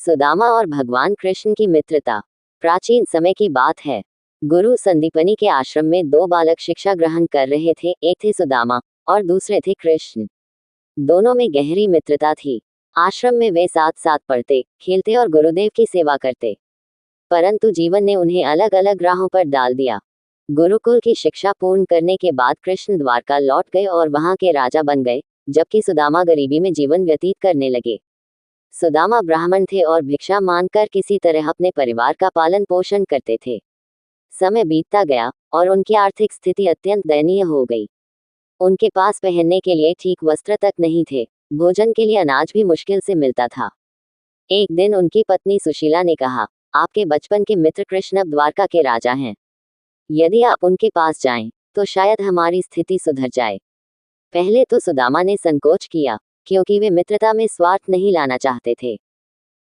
सुदामा और भगवान कृष्ण की मित्रता। प्राचीन समय की बात है। गुरु संदीपनी के आश्रम में दो बालक शिक्षा ग्रहण कर रहे थे। एक थे सुदामा और दूसरे थे कृष्ण। दोनों में गहरी मित्रता थी। आश्रम में वे साथ साथ पढ़ते, खेलते और गुरुदेव की सेवा करते। परंतु जीवन ने उन्हें अलग अलग राहों पर डाल दिया। गुरुकुल की शिक्षा पूर्ण करने के बाद कृष्ण द्वारका लौट गए और वहां के राजा बन गए, जबकि सुदामा गरीबी में जीवन व्यतीत करने लगे। सुदामा ब्राह्मण थे और भिक्षा मांगकर किसी तरह अपने परिवार का पालन पोषण करते थे। समय बीतता गया और उनकी आर्थिक स्थिति अत्यंत दयनीय हो गई। उनके पास पहनने के लिए ठीक वस्त्र तक नहीं थे, भोजन के लिए अनाज भी मुश्किल से मिलता था। एक दिन उनकी पत्नी सुशीला ने कहा, आपके बचपन के मित्र कृष्ण अब द्वारका के राजा हैं। यदि आप उनके पास जाएं, तो शायद हमारी स्थिति सुधर जाए। पहले तो सुदामा ने संकोच किया, क्योंकि वे मित्रता में स्वार्थ नहीं लाना चाहते थे।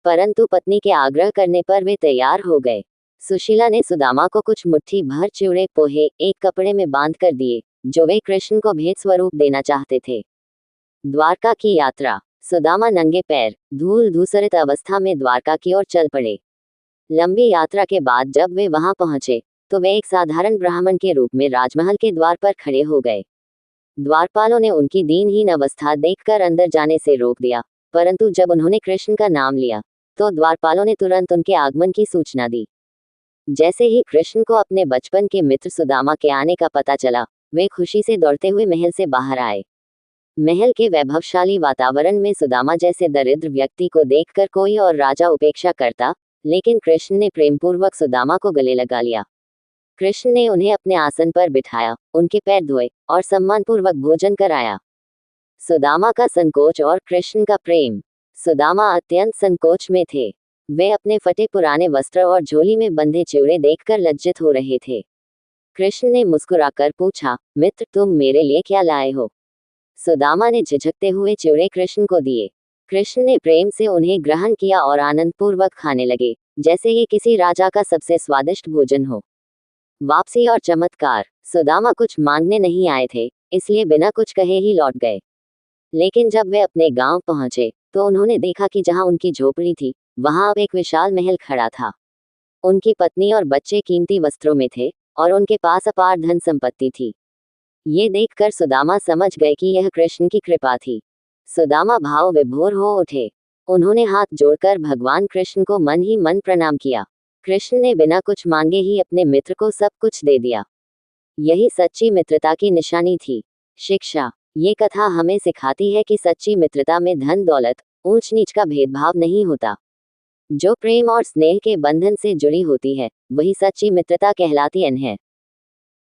परंतु पत्नी के आग्रह करने पर वे तैयार हो गए। सुशीला ने सुदामा को कुछ मुट्ठी भर चिवड़े पोहे एक कपड़े में बांध कर दिए, जो वे कृष्ण को भेंट स्वरूप देना चाहते थे। द्वारका की यात्रा। सुदामा नंगे पैर, धूल धूसरित अवस्था में द्वारका की ओर चल पड़े। लंबी यात्रा के बाद जब वे वहां पहुंचे, तो वे एक साधारण ब्राह्मण के रूप में राजमहल के द्वार पर खड़े हो गए। द्वारपालों ने उनकी दीनहीन अवस्था देखकर अंदर जाने से रोक दिया, परंतु जब उन्होंने कृष्ण का नाम लिया, तो द्वारपालों ने तुरंत उनके आगमन की सूचना दी। जैसे ही कृष्ण को अपने बचपन के मित्र सुदामा के आने का पता चला, वे खुशी से दौड़ते हुए महल से बाहर आए। महल के वैभवशाली वातावरण में सुदामा जैसे दरिद्र व्यक्ति को देखकर कोई और राजा उपेक्षा करता, लेकिन कृष्ण ने प्रेमपूर्वक सुदामा को गले लगा लिया। कृष्ण ने उन्हें अपने आसन पर बिठाया, उनके पैर धोए और सम्मानपूर्वक भोजन कराया। सुदामा का संकोच और कृष्ण का प्रेम। सुदामा अत्यंत संकोच में थे। वे अपने फटे पुराने वस्त्र और झोली में बंधे चिवड़े देखकर लज्जित हो रहे थे। कृष्ण ने मुस्कुराकर पूछा, मित्र, तुम मेरे लिए क्या लाए हो? सुदामा ने झिझकते हुए चिवड़े कृष्ण को दिए। कृष्ण ने प्रेम से उन्हें ग्रहण किया और आनंदपूर्वक खाने लगे, जैसे ये किसी राजा का सबसे स्वादिष्ट भोजन हो। वापसी और चमत्कार। सुदामा कुछ मांगने नहीं आए थे, इसलिए बिना कुछ कहे ही लौट गए। लेकिन जब वे अपने गांव पहुंचे, तो उन्होंने देखा कि जहां उनकी झोपड़ी थी, वहां अब एक विशाल महल खड़ा था। उनकी पत्नी और बच्चे कीमती वस्त्रों में थे और उनके पास अपार धन संपत्ति थी। ये देखकर सुदामा समझ गए कि यह कृष्ण की कृपा थी। सुदामा भाव विभोर हो उठे। उन्होंने हाथ जोड़कर भगवान कृष्ण को मन ही मन प्रणाम किया। कृष्ण ने बिना कुछ मांगे ही अपने मित्र को सब कुछ दे दिया। यही सच्ची मित्रता की निशानी थी। शिक्षा। ये कथा हमें सिखाती है कि सच्ची मित्रता में धन दौलत, ऊंच नीच का भेदभाव नहीं होता। जो प्रेम और स्नेह के बंधन से जुड़ी होती है, वही सच्ची मित्रता कहलाती है।